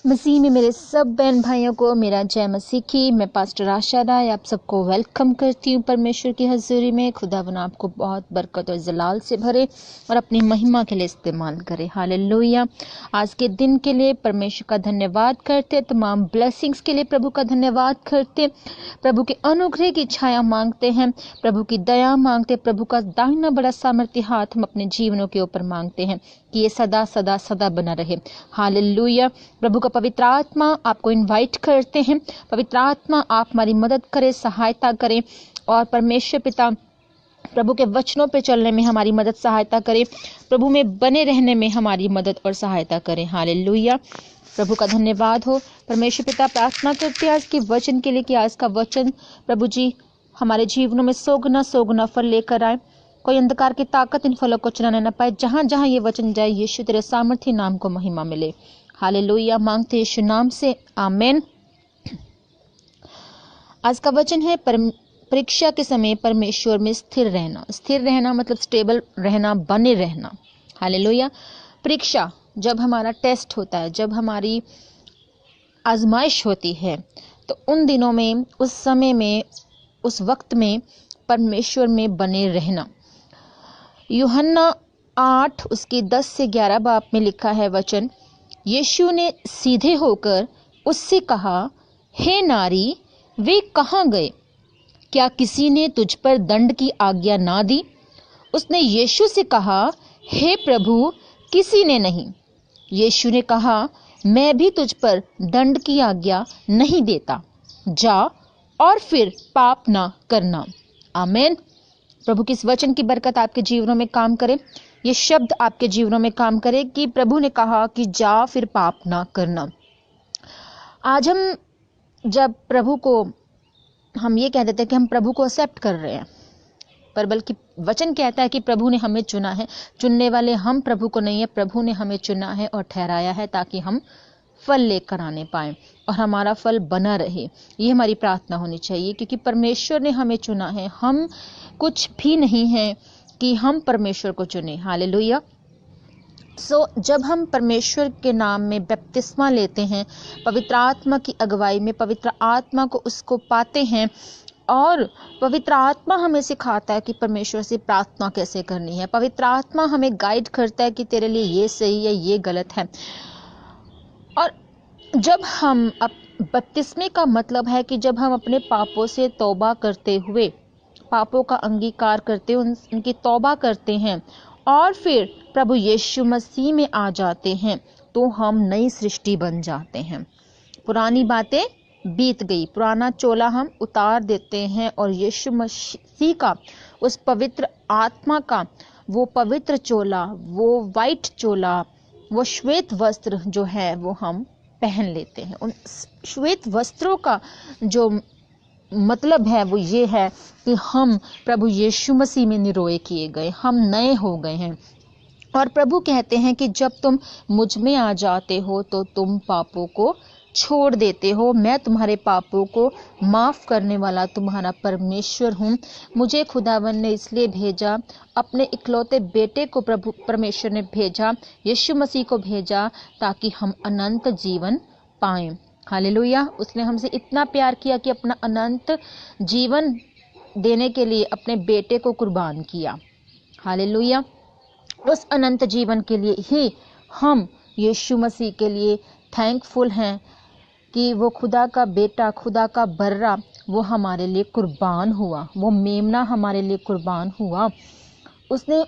मसीह में मेरे सब बहन भाइयों को मेरा जय मसीह की। मैं पास्टर आशा राय आप सबको वेलकम करती हूँ परमेश्वर की हजूरी में। खुदावन आपको बहुत बरकत और जलाल से भरे और अपनी महिमा के लिए इस्तेमाल करे। हालेलुया। आज के दिन के लिए परमेश्वर का धन्यवाद करते, तमाम ब्लेसिंग्स के लिए प्रभु का धन्यवाद करते, प्रभु के अनुग्रह की छाया मांगते हैं, प्रभु की दया मांगते, प्रभु का दाहिना बड़ा सामर्थ्य हाथ हम अपने जीवनों के ऊपर मांगते हैं कि ये सदा सदा सदा बना रहे। हालेलुया। प्रभु का पवित्र आत्मा आपको इनवाइट करते हैं। पवित्र आत्मा आप हमारी मदद करे, सहायता करें और परमेश्वर पिता प्रभु के वचनों पे चलने में हमारी मदद सहायता करें, प्रभु में बने रहने में हमारी मदद और सहायता करें। हालेलुया। प्रभु का धन्यवाद हो। परमेश्वर पिता प्रार्थना करते हैं आज के वचन के लिए कि आज का वचन प्रभु जी हमारे जीवनों में सोगुना सोगुना फल लेकर आए। कोई अंधकार की ताकत इन फलों को चुराने न पाए। जहां जहां ये वचन जाए यीशु तेरे सामर्थ्य नाम को महिमा मिले। हालेलुया। मांगते यीशु नाम से, आमेन। आज का वचन है परीक्षा के समय परमेश्वर में स्थिर रहना। स्थिर रहना मतलब स्टेबल रहना, बने रहना। हालेलुया। परीक्षा जब हमारा टेस्ट होता है, जब हमारी आजमाइश होती है, तो उन दिनों में, उस समय में, उस वक्त में परमेश्वर में बने रहना। यूहन्ना 8 उसकी 10 से 11 बाब में लिखा है वचन, यीशु ने सीधे होकर उससे कहा, हे नारी, वे कहाँ गए? क्या किसी ने तुझ पर दंड की आज्ञा ना दी? उसने यीशु से कहा, हे प्रभु, किसी ने नहीं। यीशु ने कहा, मैं भी तुझ पर दंड की आज्ञा नहीं देता। जा और फिर पाप ना करना। आमीन। प्रभु की इस वचन की बरकत आपके जीवनों में काम करे। ये शब्द आपके जीवनों में काम करे कि प्रभु ने कहा कि जा फिर पाप ना करना। आज हम जब प्रभु को हम ये कह देते हैं कि हम प्रभु को एक्सेप्ट कर रहे हैं, पर बल्कि वचन कहता है कि प्रभु ने हमें चुना है। चुनने वाले हम प्रभु को नहीं है, प्रभु ने हमें चुना है और ठहराया है ताकि हम फल लेकर आने पाए और हमारा फल बना रहे। ये हमारी प्रार्थना होनी चाहिए क्योंकि परमेश्वर ने हमें चुना है। हम कुछ भी नहीं है कि हम परमेश्वर को चुने। हालेलुया। जब हम परमेश्वर के नाम में बपतिस्मा लेते हैं, पवित्र आत्मा की अगुवाई में पवित्र आत्मा को उसको पाते हैं और पवित्र आत्मा हमें सिखाता है कि परमेश्वर से प्रार्थना कैसे करनी है। पवित्र आत्मा हमें गाइड करता है कि तेरे लिए ये सही है, ये गलत है। और जब हम बपतिस्मे का मतलब है कि जब हम अपने पापों से तौबा करते हुए, पापों का अंगीकार करते हुए उनकी तौबा करते हैं और फिर प्रभु यीशु मसीह में आ जाते हैं, तो हम नई सृष्टि बन जाते हैं। पुरानी बातें बीत गई, पुराना चोला हम उतार देते हैं और यीशु मसीह का, उस पवित्र आत्मा का वो पवित्र चोला, वो वाइट चोला, वो श्वेत वस्त्र जो है वो हम पहन लेते हैं। उन श्वेत वस्त्रों का जो मतलब है वो ये है कि हम प्रभु यीशु मसीह में निरोए किए गए, हम नए हो गए हैं। और प्रभु कहते हैं कि जब तुम मुझ में आ जाते हो तो तुम पापों को छोड़ देते हो। मैं तुम्हारे पापों को माफ करने वाला तुम्हारा परमेश्वर हूँ। मुझे खुदावन ने इसलिए भेजा, अपने इकलौते बेटे को प्रभु परमेश्वर ने भेजा, यीशु मसीह को भेजा ताकि हम अनंत जीवन पाएं। हालेलुया। उसने हमसे इतना प्यार किया कि अपना अनंत जीवन देने के लिए अपने बेटे को कुर्बान किया। हालेलुया। उस अनंत जीवन के लिए ही हम यीशु मसीह के लिए थैंकफुल हैं कि वो खुदा का बेटा, खुदा का बर्रा, वो हमारे लिए कुर्बान हुआ, वो मेमना हमारे लिए कुर्बान हुआ। उसने,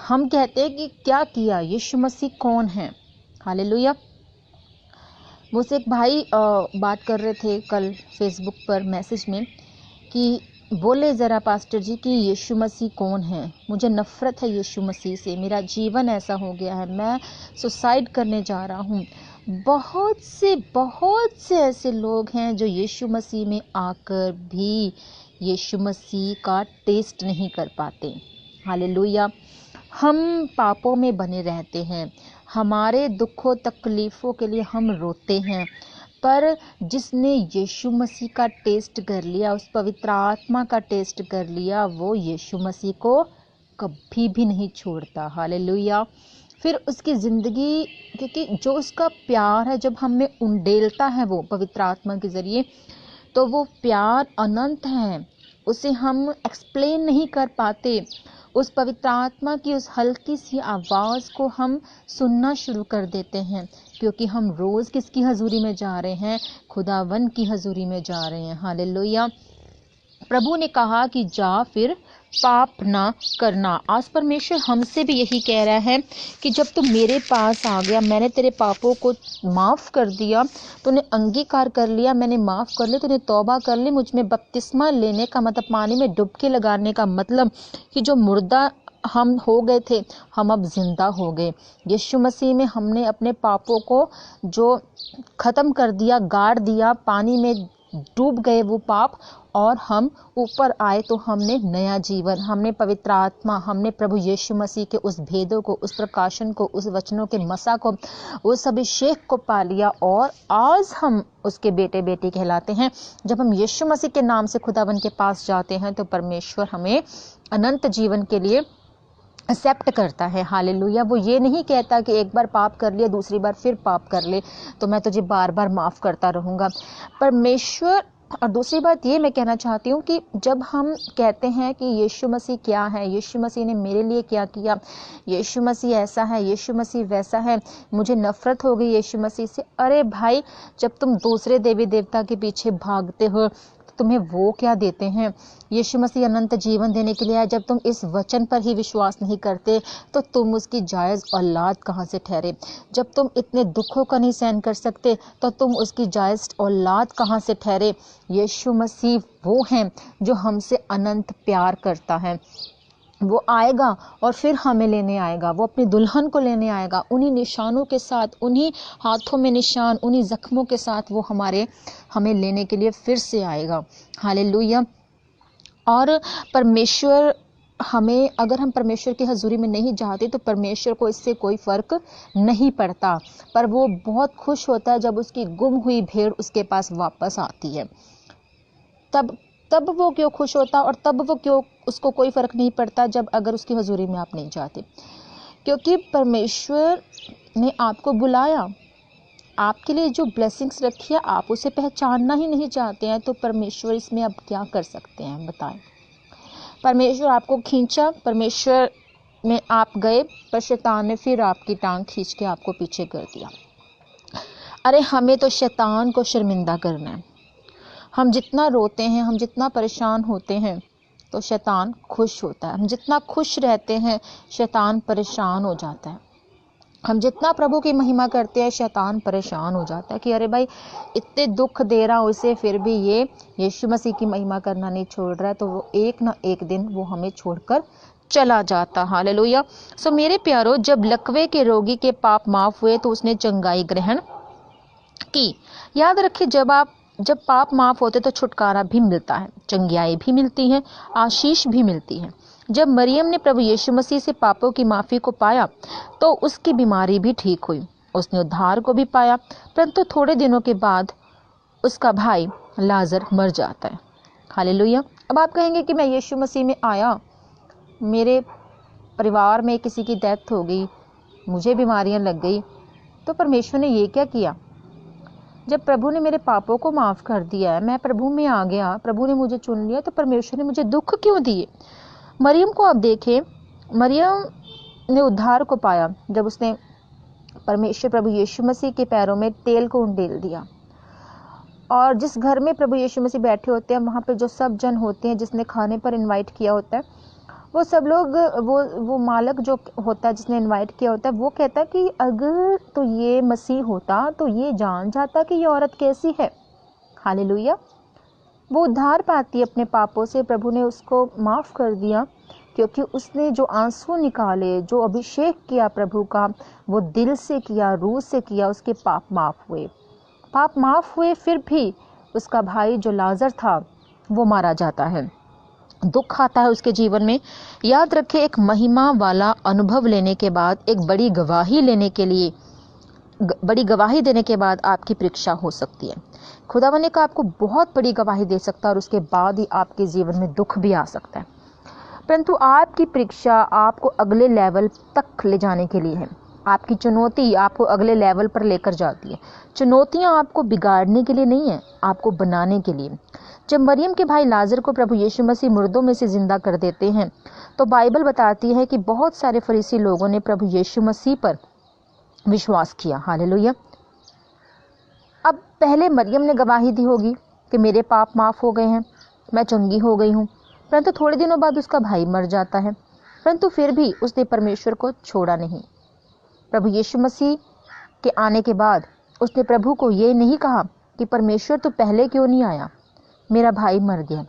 हम कहते हैं कि क्या किया, यीशु मसीह कौन है। हालेलुया। मुझसे एक भाई बात कर रहे थे कल फेसबुक पर मैसेज में कि बोले ज़रा पास्टर जी कि यीशु मसीह कौन है। मुझे नफ़रत है यीशु मसीह से, मेरा जीवन ऐसा हो गया है, मैं सुसाइड करने जा रहा हूँ। बहुत से ऐसे लोग हैं जो यीशु मसीह में आकर भी यीशु मसीह का टेस्ट नहीं कर पाते। हालेलुया। हम पापों में बने रहते हैं, हमारे दुखों तकलीफ़ों के लिए हम रोते हैं, पर जिसने यीशु मसीह का टेस्ट कर लिया, उस पवित्र आत्मा का टेस्ट कर लिया, वो यीशु मसीह को कभी भी नहीं छोड़ता। हालेलुया। फिर उसकी ज़िंदगी, क्योंकि जो उसका प्यार है जब हमें उंडेलता है वो पवित्र आत्मा के ज़रिए, तो वो प्यार अनंत है, उसे हम एक्सप्लेन नहीं कर पाते। उस पवित्र आत्मा की उस हल्की सी आवाज़ को हम सुनना शुरू कर देते हैं, क्योंकि हम रोज़ किसकी हजूरी में जा रहे हैं? खुदावन की हजूरी में जा रहे हैं। हालेलुया। प्रभु ने कहा कि जा फिर पाप ना करना। आज परमेश्वर हमसे भी यही कह रहा है कि जब तू मेरे पास आ गया, मैंने तेरे पापों को माफ़ कर दिया, तूने अंगीकार कर लिया, मैंने माफ़ कर लिया, तूने तौबा कर ली, मुझ में बपतिस्मा लेने का मतलब पानी में डुबकी लगाने का मतलब कि जो मुर्दा हम हो गए थे, हम अब जिंदा हो गए। यीशु मसीह में हमने अपने पापों को जो ख़त्म कर दिया, गाड़ दिया, पानी में डूब गए वो पाप, और हम ऊपर आए तो हमने नया जीवन, हमने पवित्र आत्मा, हमने प्रभु यीशु मसीह के उस भेदों को, उस प्रकाशन को, उस वचनों के मसा को, उस अभिषेक को पा लिया, और आज हम उसके बेटे बेटी कहलाते हैं। जब हम यीशु मसीह के नाम से खुदावन के पास जाते हैं तो परमेश्वर हमें अनंत जीवन के लिए एक्सेप्ट करता है। हालेलुया। वो ये नहीं कहता कि एक बार पाप कर लिया, दूसरी बार फिर पाप कर ले तो मैं तुझे बार बार माफ़ करता रहूँगा। परमेश्वर, और दूसरी बात ये मैं कहना चाहती हूँ कि जब हम कहते हैं कि यीशु मसीह क्या है, यीशु मसीह ने मेरे लिए क्या किया, यीशु मसीह ऐसा है, यीशु मसीह वैसा है, मुझे नफ़रत हो गई यीशु मसीह से। अरे भाई, जब तुम दूसरे देवी देवता के पीछे भागते हो तो तुम्हें वो क्या देते हैं? यीशु मसीह अनंत जीवन देने के लिए आया। जब तुम इस वचन पर ही विश्वास नहीं करते तो तुम उसकी जायज़ औलाद कहाँ से ठहरे? जब तुम इतने दुखों का नहीं सहन कर सकते तो तुम उसकी जायज़ औलाद कहाँ से ठहरे? यीशु मसीह वो हैं जो हमसे अनंत प्यार करता है। वो आएगा और फिर हमें लेने आएगा, वो अपनी दुल्हन को लेने आएगा, उन्हीं निशानों के साथ, उन्हीं हाथों में निशान, उन्हीं जख्मों के साथ वो हमें लेने के लिए फिर से आएगा। हालेलुया। और परमेश्वर हमें, अगर हम परमेश्वर की हजूरी में नहीं जाते तो परमेश्वर को इससे कोई फ़र्क नहीं पड़ता, पर वो बहुत खुश होता है जब उसकी गुम हुई भेड़ उसके पास वापस आती है। तब वो क्यों खुश होता, और तब वो क्यों, उसको कोई फ़र्क नहीं पड़ता जब अगर उसकी हजूरी में आप नहीं जाते? क्योंकि परमेश्वर ने आपको बुलाया, आपके लिए जो ब्लेसिंग्स रखी है आप उसे पहचानना ही नहीं चाहते हैं, तो परमेश्वर इसमें अब क्या कर सकते हैं बताएं? परमेश्वर आपको खींचा, परमेश्वर में आप गए, पर शैतान ने फिर आपकी टांग खींच के आपको पीछे कर दिया। अरे हमें तो शैतान को शर्मिंदा करना है। हम जितना रोते हैं, हम जितना परेशान होते हैं तो शैतान खुश होता है। हम जितना खुश रहते हैं शैतान परेशान हो जाता है। हम जितना प्रभु की महिमा करते हैं शैतान परेशान हो जाता है कि अरे भाई, इतने दुख दे रहा हूँ इसे, फिर भी ये यीशु मसीह की महिमा करना नहीं छोड़ रहा है, तो वो एक ना एक दिन वो हमें छोड़कर चला जाता। हालेलुया। सो मेरे प्यारो, जब लकवे के रोगी के पाप माफ हुए तो उसने चंगाई ग्रहण की। याद रखिए, जब पाप माफ होते तो छुटकारा भी मिलता है, चंगियाई भी मिलती है, आशीष भी मिलती है। जब मरियम ने प्रभु यीशु मसीह से पापों की माफ़ी को पाया तो उसकी बीमारी भी ठीक हुई, उसने उद्धार को भी पाया। परंतु थोड़े दिनों के बाद उसका भाई लाजर मर जाता है। हालेलुया। अब आप कहेंगे कि मैं यीशु मसीह में आया, मेरे परिवार में किसी की डेथ हो गई, मुझे बीमारियां लग गई, तो परमेश्वर ने ये क्या किया? जब प्रभु ने मेरे पापों को माफ़ कर दिया है, मैं प्रभु में आ गया, प्रभु ने मुझे चुन लिया, तो परमेश्वर ने मुझे दुख क्यों दिए? मरियम को आप देखें, मरियम ने उद्धार को पाया जब उसने परमेश्वर प्रभु यीशु मसीह के पैरों में तेल को उंडेल दिया। और जिस घर में प्रभु यीशु मसीह बैठे होते हैं वहाँ पे जो सब जन होते हैं जिसने खाने पर इनवाइट किया होता है, वो सब लोग, वो मालक जो होता है जिसने इनवाइट किया होता है, वो कहता है कि अगर तो ये मसीह होता तो ये जान जाता कि ये औरत कैसी है। हालेलुया। वो उद्धार पाती है अपने पापों से, प्रभु ने उसको माफ़ कर दिया क्योंकि उसने जो आंसू निकाले, जो अभिषेक किया प्रभु का, वो दिल से किया, रूह से किया, उसके पाप माफ़ हुए। पाप माफ़ हुए, फिर भी उसका भाई जो लाजर था वो मारा जाता है, दुख आता है उसके जीवन में। याद रखें, एक महिमा वाला अनुभव लेने के बाद, एक बड़ी गवाही देने के बाद आपकी परीक्षा हो सकती है। खुदावन ने कहा आपको बहुत बड़ी गवाही दे सकता है और उसके बाद ही आपके जीवन में दुख भी आ सकता है, परंतु आपकी परीक्षा आपको अगले लेवल तक ले जाने के लिए है। आपकी चुनौती आपको अगले लेवल पर लेकर जाती है। चुनौतियां आपको बिगाड़ने के लिए नहीं है, आपको बनाने के लिए। जब मरियम के भाई लाजर को प्रभु यीशु मसीह मुर्दों में से जिंदा कर देते हैं तो बाइबल बताती है कि बहुत सारे फरीसी लोगों ने प्रभु यीशु मसीह पर विश्वास किया। हालेलुया। अब पहले मरियम ने गवाही दी होगी कि मेरे पाप माफ हो गए हैं, मैं चंगी हो गई हूँ, परंतु थोड़े दिनों बाद उसका भाई मर जाता है, परंतु फिर भी उसने परमेश्वर को छोड़ा नहीं। प्रभु यीशु मसीह के आने के बाद उसने प्रभु को ये नहीं कहा कि परमेश्वर तो पहले क्यों नहीं आया, मेरा भाई मर गया,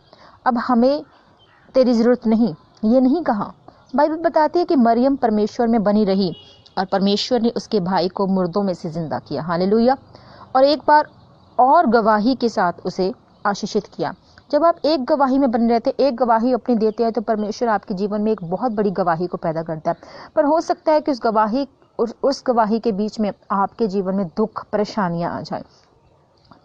अब हमें तेरी ज़रूरत नहीं, ये नहीं कहा। बाइबल बताती है कि मरियम परमेश्वर में बनी रही और परमेश्वर ने उसके भाई को मुर्दों में से जिंदा किया। हालेलुया। और एक बार और गवाही के साथ उसे आशीषित किया। जब आप एक गवाही में बने रहते, एक गवाही अपनी देते हैं, तो परमेश्वर आपके जीवन में एक बहुत बड़ी गवाही को पैदा करता है। पर हो सकता है कि उस गवाही के बीच में आपके जीवन में दुख परेशानियां आ जाए,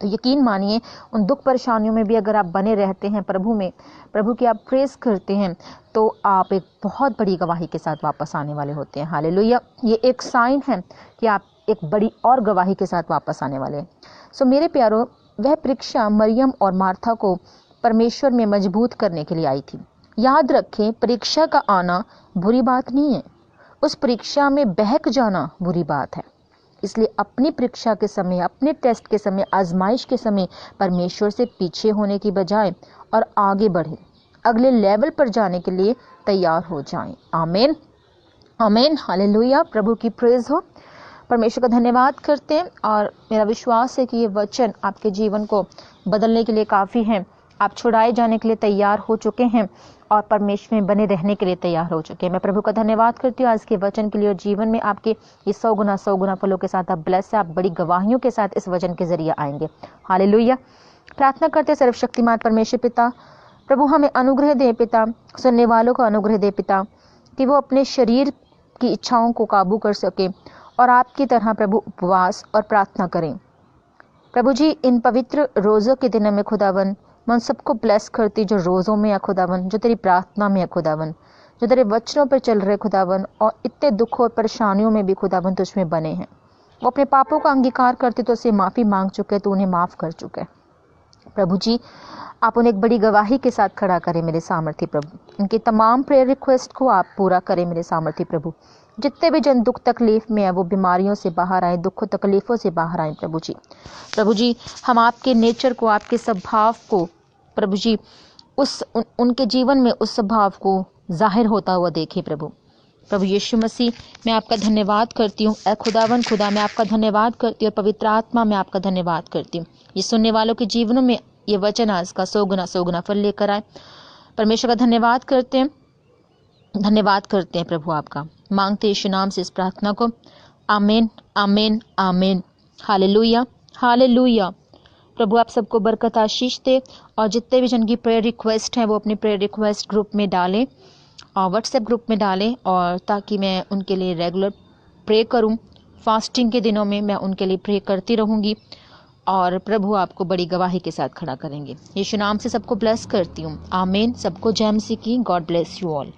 तो यकीन मानिए उन दुख परेशानियों में भी अगर आप बने रहते हैं प्रभु में, प्रभु की आप प्रेस करते हैं, तो आप एक बहुत बड़ी गवाही के साथ वापस आने वाले होते हैं। हालेलुया। ये एक साइन है कि आप एक बड़ी और गवाही के साथ वापस आने वाले हैं। सो मेरे प्यारो, वह परीक्षा मरियम और मार्था को परमेश्वर में मजबूत करने के लिए आई थी। याद रखें, परीक्षा का आना बुरी बात नहीं है, उस परीक्षा में बहक जाना बुरी बात है। इसलिए अपनी परीक्षा के समय, अपने टेस्ट के समय, आजमाइश के समय परमेश्वर से पीछे होने की बजाय और आगे बढ़े, अगले लेवल पर जाने के लिए तैयार हो जाएं। आमीन, आमीन, हालेलुया। प्रभु की प्रेज हो। परमेश्वर का धन्यवाद करते हैं और मेरा विश्वास है कि ये वचन आपके जीवन को बदलने के लिए काफ़ी है। आप छुड़ाए जाने के लिए तैयार हो चुके हैं और परमेश्वर में बने रहने के लिए तैयार हो चुके हैं। मैं प्रभु का धन्यवाद करती हूँ आज के वचन के लिए, और जीवन में आपके ये 100 गुना फलों के साथ आप ब्लेस है, आप बड़ी गवाहियों के साथ इस वचन के जरिए आएंगे। हालेलुया। प्रार्थना करते सर्वशक्तिमान परमेश्वर पिता, प्रभु हमें अनुग्रह दे पिता, सुनने वालों को अनुग्रह दे पिता, कि वो अपने शरीर की इच्छाओं को काबू कर सके और आपकी तरह प्रभु उपवास और प्रार्थना करें। प्रभु जी, इन पवित्र रोज़ों के दिनों में खुदावन, मैं उन सबको ब्लेस करती जो रोज़ों में है खुदावन, जो तेरी प्रार्थना में है खुदावन, जो तेरे वचनों पर चल रहे खुदावन, और इतने दुखों और परेशानियों में भी खुदावन तुझ में बने हैं। वो अपने पापों का अंगीकार करते तो उससे माफ़ी मांग चुके, तो उन्हें माफ़ कर चुके। प्रभु जी, आप उन्हें एक बड़ी गवाही के साथ खड़ा करें मेरे सामर्थी प्रभु। उनकी तमाम प्रेयर रिक्वेस्ट को आप पूरा करें मेरे सामर्थी प्रभु। जितने भी जन दुख तकलीफ में है वो बीमारियों से बाहर आए, दुखों तकलीफों से बाहर आए प्रभु जी। प्रभु जी, हम आपके नेचर को, आपके स्वभाव को प्रभु जी, उनके जीवन में उस स्वभाव को जाहिर होता हुआ देखें प्रभु। प्रभु यीशु मसीह, मैं आपका धन्यवाद करती हूँ। ए खुदावन खुदा, मैं आपका धन्यवाद करती हूँ, और पवित्र आत्मा मैं आपका धन्यवाद करती हूँ। ये सुनने वालों के जीवनों में ये वचन आज का 100 गुना फल लेकर आए। परमेश्वर का धन्यवाद करते हैं, धन्यवाद करते हैं प्रभु आपका। मांगते यीशु नाम से इस प्रार्थना को। आमीन, आमीन, आमीन। Hallelujah, hallelujah. प्रभु आप सबको बरकत आशीष दे, और जितने भी जन की प्रेयर रिक्वेस्ट है वो अपने प्रेयर रिक्वेस्ट ग्रुप में डालें और व्हाट्सएप ग्रुप में डालें, और ताकि मैं उनके लिए रेगुलर प्रे करूं। फास्टिंग के दिनों में मैं उनके लिए प्रे करती रहूंगी, और प्रभु आपको बड़ी गवाही के साथ खड़ा करेंगे। यीशु नाम से सबको ब्लेस करती हूँ। आमीन। सबको जय मसीह की। God bless you all.